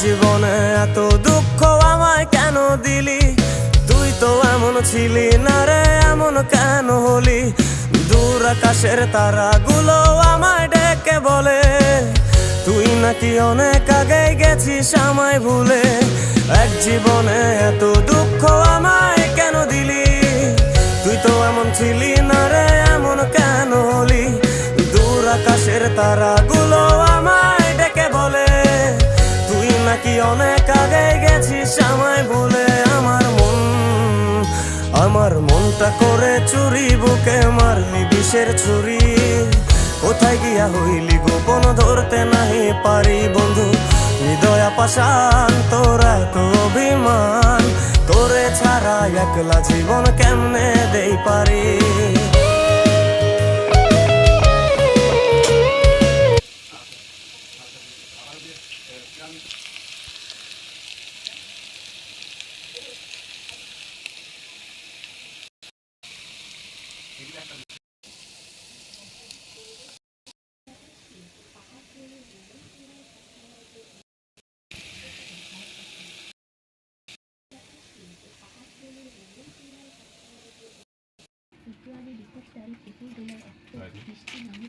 জীবনে এত দুঃখ আমায় কেন দিলি? তুই তো এমন ছিলি না রে, এমন কেন হলি? দূর আকাশের তারাগুলো আমায় ডেকে বলে তুই নাকি অনেক আগে গেছিস আমায় ভুলে। এক জীবনে এত দুঃখ আমায় কেন দিলি? তুই তো এমন ছিলি না রে, এমন কেন হলি? দূর আকাশের তারাগুলো আমায় ডেকে বলে তুই নাকি অনেক আগে গেছিস আমায় ভুলে। আমার মনটা করে চুরি, বুকে মারলি বিষের ছুরি। কোথায় গিয়া হইলি গোপন ধরতে নাহি পারি বন্ধু। হৃদয় পাষাণ তোর এত অভিমান, তোরে ছাড়া একলা জীবন কেমনে দেই পারি। ফেব্রুয়ারি রিপোর্ট তারিখ এপ্রিল 2001 বৃষ্টি নামে